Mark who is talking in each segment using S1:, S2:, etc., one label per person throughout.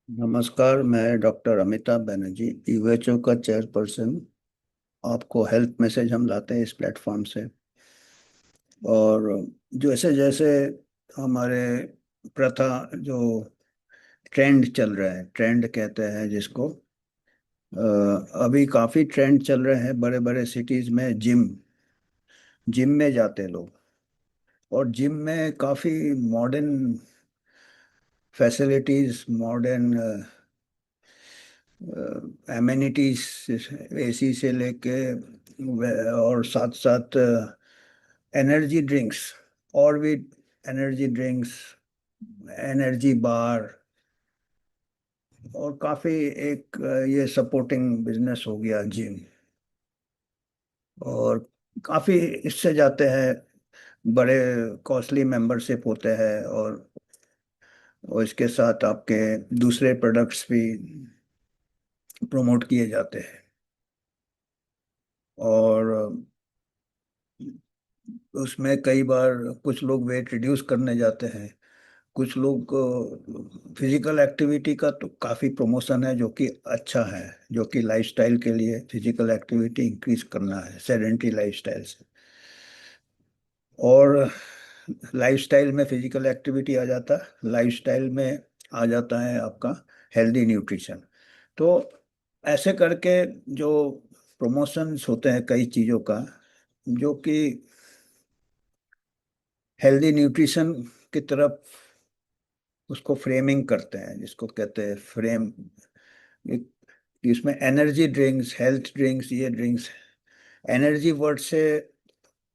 S1: नमस्कार। मैं डॉक्टर अमिताभ बनर्जी, यूएचओ का चेयरपर्सन। आपको हेल्थ मैसेज हम लाते हैं इस प्लेटफॉर्म से। और जैसे जैसे हमारे प्रथा जो ट्रेंड चल रहा है, ट्रेंड कहते हैं जिसको, अभी काफ़ी ट्रेंड चल रहे हैं बड़े बड़े सिटीज़ में। जिम जिम में जाते हैं लोग। और जिम में काफ़ी modern facilities, modern amenities, AC से लेके और साथ साथ एनर्जी ड्रिंक्स, और भी एनर्जी ड्रिंक्स, एनर्जी बार, और काफी एक ये सपोर्टिंग बिजनेस हो गया जिम। और काफी इससे जाते हैं, बड़े कॉस्टली मेंबरशिप होते हैं। और इसके साथ आपके दूसरे प्रोडक्ट्स भी प्रमोट किए जाते हैं। और उसमें कई बार कुछ लोग वेट रिड्यूस करने जाते हैं। कुछ लोग फिजिकल एक्टिविटी का तो काफ़ी प्रमोशन है, जो कि अच्छा है, जो कि लाइफस्टाइल के लिए फिजिकल एक्टिविटी इंक्रीज करना है सेडेंट्री लाइफस्टाइल से। और लाइफस्टाइल में फिजिकल एक्टिविटी आ जाता है, लाइफस्टाइल में आ जाता है आपका हेल्दी न्यूट्रिशन। तो ऐसे करके जो प्रमोशंस होते हैं कई चीज़ों का, जो कि हेल्दी न्यूट्रिशन की तरफ उसको फ्रेमिंग करते हैं, जिसको कहते हैं फ्रेम। इसमें एनर्जी ड्रिंक्स, हेल्थ ड्रिंक्स, ये ड्रिंक्स, एनर्जी वर्ड से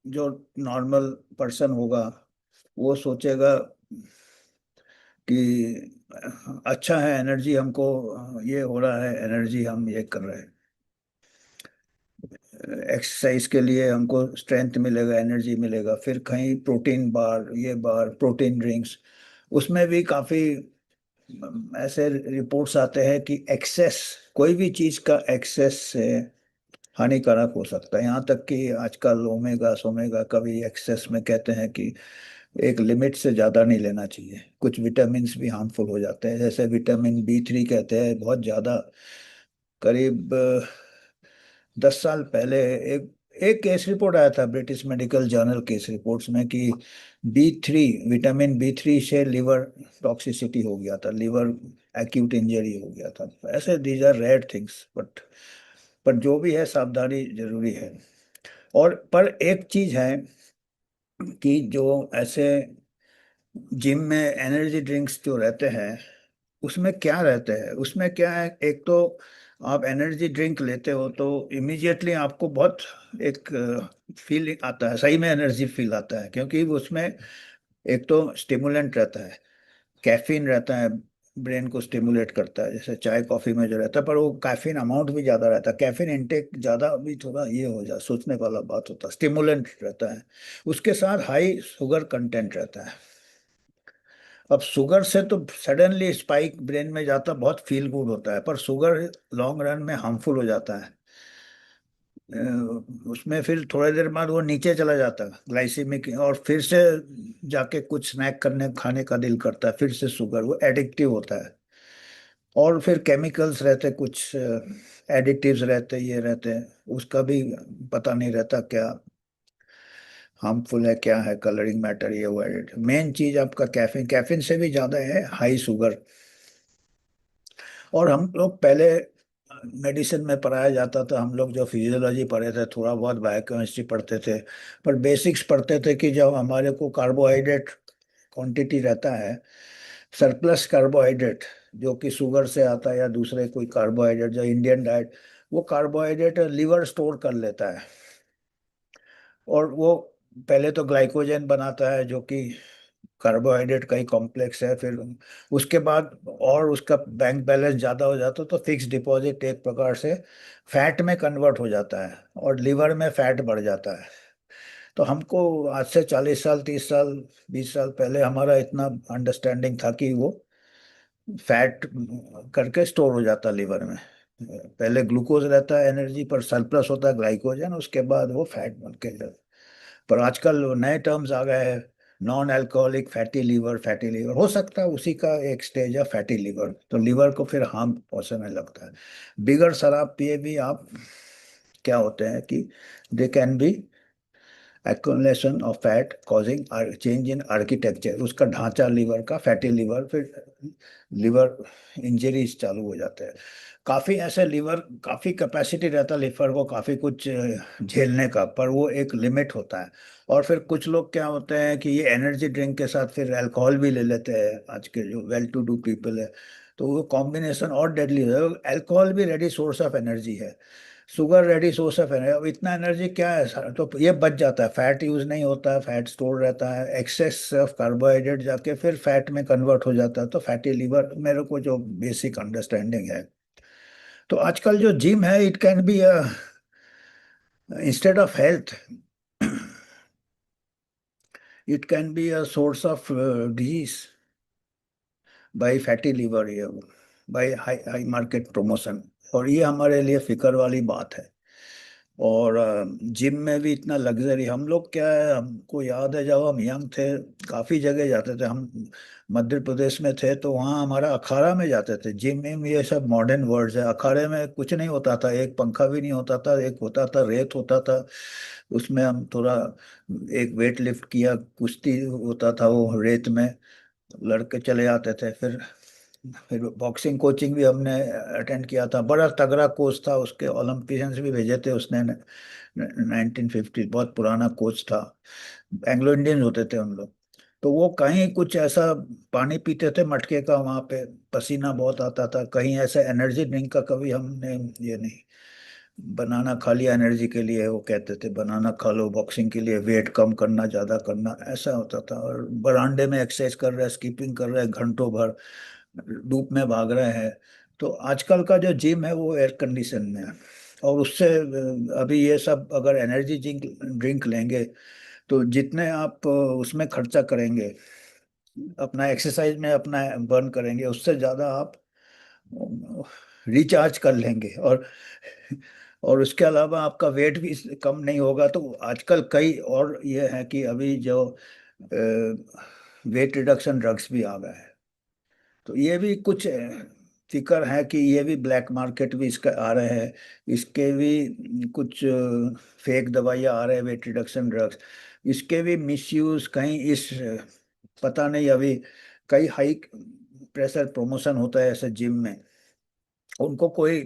S1: जो नॉर्मल पर्सन होगा वो सोचेगा कि अच्छा है, एनर्जी हमको ये हो रहा है, एनर्जी हम ये कर रहे हैं, एक्सरसाइज के लिए हमको स्ट्रेंथ मिलेगा, एनर्जी मिलेगा। फिर कहीं प्रोटीन बार, ये बार, प्रोटीन ड्रिंक्स, उसमें भी काफ़ी ऐसे रिपोर्ट्स आते हैं कि एक्सेस, कोई भी चीज़ का एक्सेस से हानिकारक हो सकता है। यहाँ तक कि आजकल ओमेगा सोमेगा का भी एक्सेस में कहते हैं कि एक लिमिट से ज़्यादा नहीं लेना चाहिए। कुछ विटामिन भी हार्मफुल हो जाते हैं, जैसे विटामिन बी 3 कहते हैं बहुत ज़्यादा। करीब 10 साल पहले एक एक केस रिपोर्ट आया था British medical journal case reports में कि बी 3, विटामिन बी 3 से लिवर टॉक्सिसिटी हो गया था, लिवर एक्यूट इंजरी हो गया था। ऐसे these are rare things, but पर जो भी है सावधानी जरूरी है। और पर एक चीज है कि जो ऐसे जिम में एनर्जी ड्रिंक्स जो रहते हैं, उसमें क्या रहते हैं, उसमें क्या है, एक तो आप एनर्जी ड्रिंक लेते हो तो इमीडिएटली आपको बहुत एक फील आता है, सही में एनर्जी फील आता है, क्योंकि उसमें एक तो स्टिमुलेंट रहता है, कैफीन रहता है, ब्रेन को स्टिमुलेट करता है, जैसे चाय कॉफी में जो रहता है। पर वो कैफीन अमाउंट भी ज्यादा रहता है, कैफीन इनटेक ज्यादा भी थोड़ा ये हो जाए, सोचने वाला बात होता है। स्टिमुलेंट रहता है, उसके साथ हाई शुगर कंटेंट रहता है। अब शुगर से तो सडनली स्पाइक ब्रेन में जाता, बहुत फील गुड होता है, पर शुगर लॉन्ग रन में हार्मफुल हो जाता है। अ, उसमें फिर थोड़ी देर बाद वो नीचे चला जाता है ग्लाइसेमिक, और फिर से जाके कुछ स्नैक करने खाने का दिल करता है, फिर से शुगर, वो एडिक्टिव होता है। और फिर केमिकल्स रहते, कुछ एडिटिव्स रहते, ये रहते हैं, उसका भी पता नहीं रहता क्या हार्मफुल है क्या है, कलरिंग मैटर, ये वो एडिट। मेन चीज आपका कैफीन, कैफीन से भी ज्यादा है हाई शुगर। और हम लोग पहले मेडिसिन में पढ़ाया जाता था, हम लोग जो फिजियोलॉजी पढ़े थे, थोड़ा बहुत बायोकेमिस्ट्री पढ़ते थे, पर बेसिक्स पढ़ते थे कि जब हमारे को कार्बोहाइड्रेट क्वांटिटी रहता है, सरप्लस कार्बोहाइड्रेट जो कि शुगर से आता है या दूसरे कोई कार्बोहाइड्रेट, जो इंडियन डाइट, वो कार्बोहाइड्रेट लिवर स्टोर कर लेता है। और वो पहले तो ग्लाइकोजन बनाता है, जो कि कार्बोहाइड्रेट का ही कॉम्प्लेक्स है। फिर उसके बाद और उसका बैंक बैलेंस ज़्यादा हो जाता है तो फिक्स डिपॉजिट एक प्रकार से फैट में कन्वर्ट हो जाता है, और लिवर में फैट बढ़ जाता है। तो हमको आज से 40 साल, 30 साल, 20 साल पहले हमारा इतना अंडरस्टैंडिंग था कि वो फैट करके स्टोर हो जाता लिवर में। पहले ग्लूकोज रहता है एनर्जी, पर सरप्लस होता है ग्लाइकोजन, उसके बाद वो फैट बन के जाता है। पर आजकल नए टर्म्स आ गए हैं, नॉन अल्कोहलिक फैटी लीवर हो सकता है, उसी का एक स्टेज है फैटी लीवर, तो लीवर को फिर हार्म पहुंचने लगता है। बिगर शराब पिए भी आप क्या होते हैं कि they can be accumulation of fat causing change in architecture, उसका ढांचा लीवर का, फैटी लीवर, फिर लिवर इंजरीज चालू हो जाते हैं। काफी ऐसे लीवर, काफी कैपेसिटी रहता है लीवर को काफी कुछ झेलने का, पर वो एक लिमिट होता है। और फिर कुछ लोग क्या होते हैं कि ये एनर्जी ड्रिंक के साथ फिर अल्कोहल भी ले लेते हैं, आज के जो वेल टू डू पीपल है, तो वो कॉम्बिनेशन और डेडली है। अल्कोहल भी रेडी सोर्स ऑफ एनर्जी है, sugar ready source of energy. अब इतना एनर्जी क्या है तो ये बच जाता है, फैट यूज नहीं होता है, फैट स्टोर रहता है, एक्सेस ऑफ कार्बोहाइड्रेट जाके फिर फैट में कन्वर्ट हो जाता है, तो फैटी लीवर मेरे को जो बेसिक अंडरस्टैंडिंग है। तो आजकल जो जिम है, it can be instead of health, it can be a source of disease by fatty liver, ये by high high market promotion. और ये हमारे लिए फिक्र वाली बात है। और जिम में भी इतना लग्जरी, हम लोग क्या है, हमको याद है जब हम यंग थे काफी जगह जाते थे हम। मध्य प्रदेश में थे तो वहाँ हमारा अखाड़ा में जाते थे। जिम में ये सब मॉडर्न वर्ड्स है, अखाड़े में कुछ नहीं होता था, एक पंखा भी नहीं होता था, एक होता था रेत होता था, उसमें हम थोड़ा एक वेट लिफ्ट किया, कुश्ती होता था वो रेत में, लड़के चले आते थे। फिर बॉक्सिंग कोचिंग भी हमने अटेंड किया था, बड़ा तगड़ा कोच था, उसके ओलंपियंस भी भेजे थे उसने 1950, बहुत पुराना कोच था। एंग्लो इंडियंस होते थे उन लोग। तो वो कहीं कुछ ऐसा पानी पीते थे मटके का, वहां पे पसीना बहुत आता था, कहीं ऐसा एनर्जी ड्रिंक का कभी हमने ये नहीं। बनाना खा लिया एनर्जी के लिए, वो कहते थे बनाना खा लो बॉक्सिंग के लिए, वेट कम करना ज्यादा करना, ऐसा होता था। और बरामदे में एक्सरसाइज कर रहे हैं, स्कीपिंग कर रहे हैं घंटों भर, धूप में भाग रहे हैं। तो आजकल का जो जिम है वो एयर कंडीशन में है। और उससे अभी ये सब अगर एनर्जी ड्रिंक ड्रिंक लेंगे, तो जितने आप उसमें खर्चा करेंगे, अपना एक्सरसाइज में अपना बर्न करेंगे, उससे ज्यादा आप रिचार्ज कर लेंगे। और उसके अलावा आपका वेट भी कम नहीं होगा। तो आजकल कई और ये है कि अभी जो वेट रिडक्शन ड्रग्स भी आ गए हैं, तो ये भी कुछ फिक्र है कि ये भी ब्लैक मार्केट भी इसका आ रहे हैं, इसके भी कुछ फेक दवाइयाँ आ रहे हैं, वेट रिडक्शन ड्रग्स, इसके भी मिसयूज कहीं इस पता नहीं। अभी कई हाई प्रेशर प्रमोशन होता है ऐसे जिम में, उनको कोई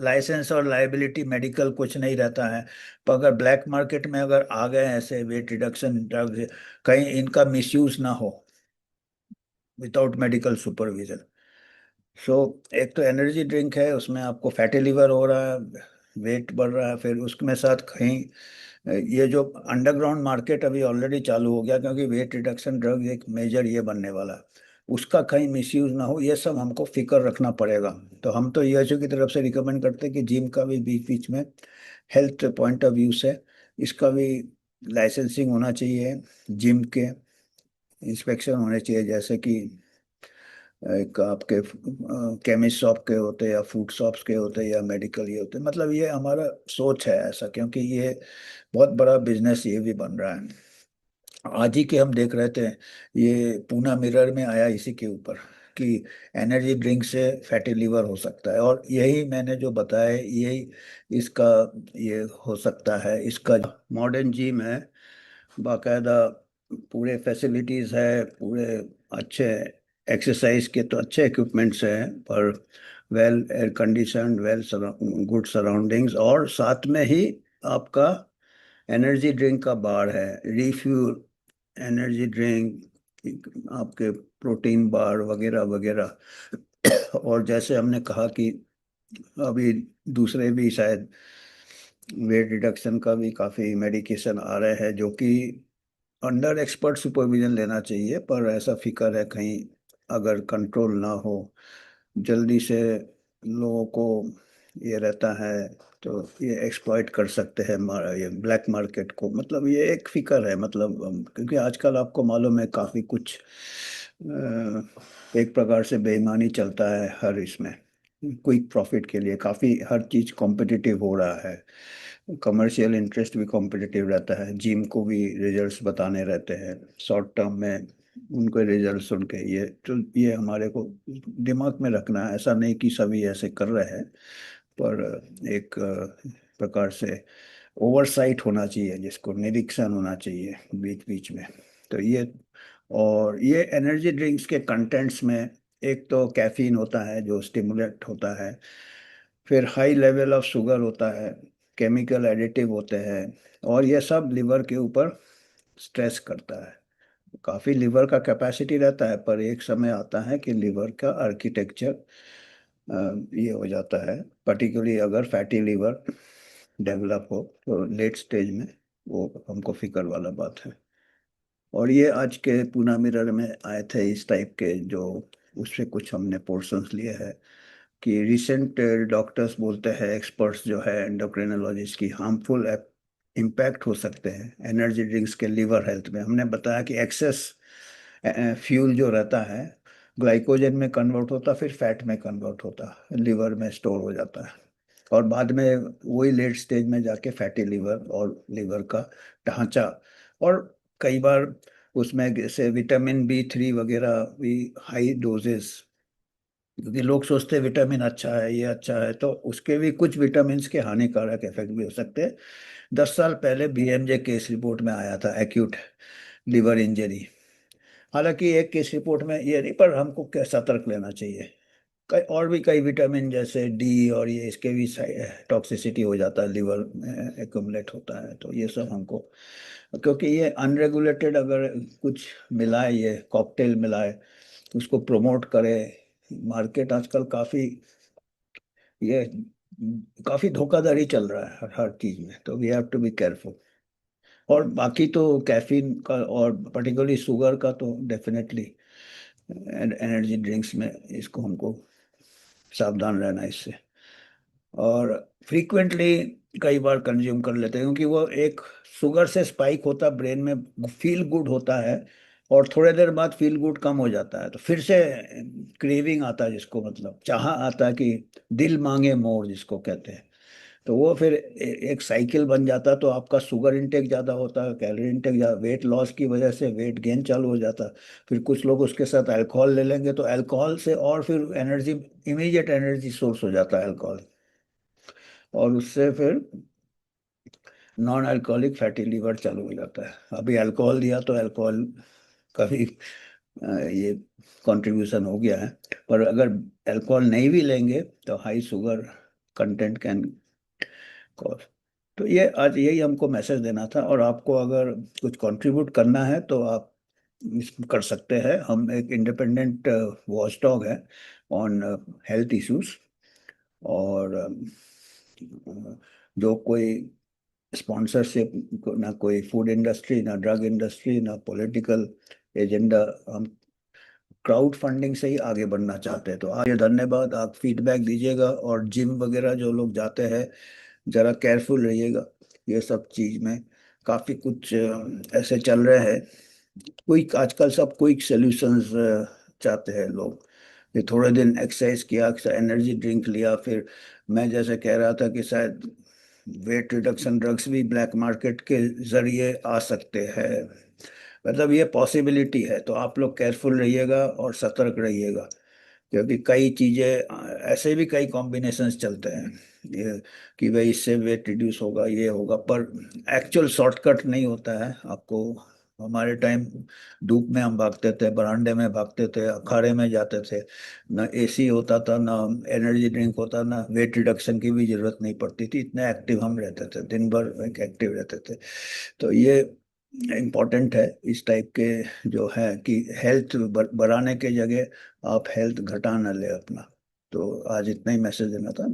S1: लाइसेंस और लाइबिलिटी मेडिकल कुछ नहीं रहता है। पर अगर ब्लैक मार्केट में अगर आ गए ऐसे वेट रिडक्शन ड्रग्स, कहीं इनका मिसयूज ना हो विदाउट मेडिकल सुपरविजन। सो एक तो एनर्जी ड्रिंक है, उसमें आपको फैटी लिवर हो रहा है, वेट बढ़ रहा है, फिर उसमें साथ कहीं ये जो अंडरग्राउंड मार्केट अभी ऑलरेडी चालू हो गया, क्योंकि वेट रिडक्शन ड्रग एक मेजर ये बनने वाला है, उसका कहीं मिसयूज ना हो, ये सब हमको फिक्र रखना पड़ेगा। तो हम तो यूएचओ की तरफ से रिकमेंड करते हैं कि जिम का भी बीच बीच में हेल्थ पॉइंट ऑफ व्यू से इसका भी लाइसेंसिंग होना चाहिए, जिम के इंस्पेक्शन होने चाहिए, जैसे कि एक आपके केमिस्ट शॉप के होते या फूड शॉप्स के होते या मेडिकल ये होते, मतलब ये हमारा सोच है ऐसा, क्योंकि ये बहुत बड़ा बिजनेस ये भी बन रहा है। आज ही के हम देख रहे थे, ये पूना मिरर में आया इसी के ऊपर कि एनर्जी ड्रिंक से फैटी लिवर हो सकता है, और यही मैंने जो बताया यही इसका ये हो सकता है। इसका मॉडर्न जिम है, बाकायदा पूरे फैसिलिटीज है, पूरे अच्छे एक्सरसाइज के तो अच्छे इक्विपमेंट्स हैं, पर well air condition, well good surroundings, और साथ में ही आपका एनर्जी ड्रिंक का बार है, रिफ्यूल एनर्जी ड्रिंक, आपके प्रोटीन बार वगैरह वगैरह। और जैसे हमने कहा कि अभी दूसरे भी शायद वेट रिडक्शन का भी काफ़ी मेडिकेशन आ रहे हैं, जो कि अंडर एक्सपर्ट सुपरविजन लेना चाहिए। पर ऐसा फिक्र है कहीं अगर कंट्रोल ना हो, जल्दी से लोगों को ये रहता है, तो ये एक्सप्लॉइट कर सकते हैं ये ब्लैक मार्केट को, मतलब ये एक फिक्र है। मतलब क्योंकि आजकल आपको मालूम है काफ़ी कुछ एक प्रकार से बेईमानी चलता है हर इसमें, क्विक प्रॉफिट के लिए काफ़ी हर चीज़ कॉम्पिटिटिव हो रहा है। कमर्शियल इंटरेस्ट भी कॉम्पिटिटिव रहता है, जिम को भी रिजल्ट्स बताने रहते हैं शॉर्ट टर्म में, उनके रिजल्ट्स सुन के। ये तो ये हमारे को दिमाग में रखना है, ऐसा नहीं कि सभी ऐसे कर रहे हैं, पर एक प्रकार से ओवरसाइट होना चाहिए, जिसको निरीक्षण होना चाहिए बीच बीच में। तो ये, और ये एनर्जी ड्रिंक्स के कंटेंट्स में एक तो कैफीन होता है जो स्टिमुलेट होता है, फिर हाई लेवल ऑफ शुगर होता है, केमिकल एडिटिव होते हैं, और ये सब लिवर के ऊपर स्ट्रेस करता है। काफ़ी लिवर का कैपेसिटी रहता है, पर एक समय आता है कि लिवर का आर्किटेक्चर ये हो जाता है, पर्टिकुलरली अगर फैटी लिवर डेवलप हो तो लेट स्टेज में, वो हमको फिक्र वाला बात है। और ये आज के पूना मिरर में आए थे इस टाइप के, जो उससे कुछ हमने पोर्शंस लिए हैं कि रिसेंट डॉक्टर्स बोलते हैं, एक्सपर्ट्स जो है एंडोक्रिनोलॉजिस्ट की, हार्मफुल इम्पैक्ट हो सकते हैं एनर्जी ड्रिंक्स के लिवर हेल्थ में। हमने बताया कि एक्सेस फ्यूल जो रहता है ग्लाइकोजन में कन्वर्ट होता, फिर फैट में कन्वर्ट होता, लिवर में स्टोर हो जाता है, और बाद में वही लेट स्टेज में जाके फैटी लिवर और लिवर का ढांचा, और कई बार उसमें जैसे विटामिन B3 वगैरह भी हाई डोजेस, क्योंकि लोग सोचते हैं विटामिन अच्छा है, ये अच्छा है, तो उसके भी कुछ विटामिन के हानिकारक इफेक्ट भी हो सकते हैं। 10 साल पहले BMJ केस रिपोर्ट में आया था एक्यूट लिवर इंजरी। हालांकि एक केस रिपोर्ट में ये नहीं, पर हमको क्या सतर्क लेना चाहिए। कई और भी कई विटामिन जैसे डी और ये, इसके भी टॉक्सिसिटी हो जाता है, लिवर में एक्युमुलेट होता है, तो ये सब हमको, क्योंकि ये अनरेगुलेटेड अगर कुछ मिलाए, ये कॉकटेल मिलाए, उसको प्रमोट करे मार्केट, आजकल काफी ये काफी धोखाधड़ी चल रहा है हर हर चीज में, तो we have to be careful. और बाकी तो कैफीन का और पर्टिकुलरली शुगर का तो डेफिनेटली एनर्जी ड्रिंक्स में इसको हमको सावधान रहना है इससे। और फ्रीक्वेंटली कई बार कंज्यूम कर लेते हैं, क्योंकि वो एक शुगर से स्पाइक होता ब्रेन में, फील गुड होता है, और थोड़े देर बाद फील गुड कम हो जाता है, तो फिर से क्रेविंग आता है, जिसको मतलब चाह आता है कि दिल मांगे मोर जिसको कहते हैं। तो वो फिर एक साइकिल बन जाता है, तो आपका शुगर इंटेक ज़्यादा होता है, कैलोरी इंटेक ज़्यादा, वेट लॉस की वजह से वेट गेन चालू हो जाता है। फिर कुछ लोग उसके साथ अल्कोहल ले लेंगे, तो अल्कोहल से और फिर एनर्जी, इमीडिएट एनर्जी सोर्स हो जाता है अल्कोहल, और उससे फिर नॉन अल्कोहलिक फैटी लीवर चालू हो जाता है। अभी अल्कोहल दिया तो अल्कोहल का भी ये कंट्रीब्यूशन हो गया है, पर अगर अल्कोहल नहीं भी लेंगे तो high sugar content can cause. तो ये आज यही हमको मैसेज देना था, और आपको अगर कुछ कंट्रीब्यूट करना है तो आप कर सकते हैं। हम एक इंडिपेंडेंट वॉचडॉग है ऑन हेल्थ इश्यूज, और जो कोई स्पॉन्सरशिप, ना कोई फूड इंडस्ट्री, ना ड्रग इंडस्ट्री, ना पॉलिटिकल एजेंडा, हम क्राउड फंडिंग से ही आगे बढ़ना चाहते हैं। तो आगे धन्यवाद, आप फीडबैक दीजिएगा, और जिम वगैरह जो लोग जाते हैं जरा केयरफुल रहिएगा, ये सब चीज में काफी कुछ ऐसे चल रहे हैं। क्विक, आजकल सब क्विक सॉल्यूशंस चाहते हैं लोग, कि थोड़े दिन एक्सरसाइज किया, एनर्जी ड्रिंक लिया, फिर मैं जैसे कह रहा था कि शायद वेट रिडक्शन ड्रग्स भी ब्लैक मार्केट के जरिए आ सकते हैं, मतलब ये पॉसिबिलिटी है। तो आप लोग केयरफुल रहिएगा और सतर्क रहिएगा, क्योंकि कई चीज़ें ऐसे भी कई कॉम्बिनेशंस चलते हैं, ये कि भाई इससे वेट रिड्यूस होगा, ये होगा, पर एक्चुअल शॉर्टकट नहीं होता है आपको। हमारे टाइम धूप में हम भागते थे, बरामदे में भागते थे, अखाड़े में जाते थे, ना एसी होता था, ना एनर्जी ड्रिंक होता, ना वेट रिडक्शन की भी जरूरत नहीं पड़ती थी, इतने एक्टिव हम रहते थे, दिन भर एक एक्टिव रहते थे। तो ये इम्पोर्टेंट है इस टाइप के जो है, कि हेल्थ बढ़ाने के जगह आप हेल्थ घटा ना ले अपना। तो आज इतना ही मैसेज देना था।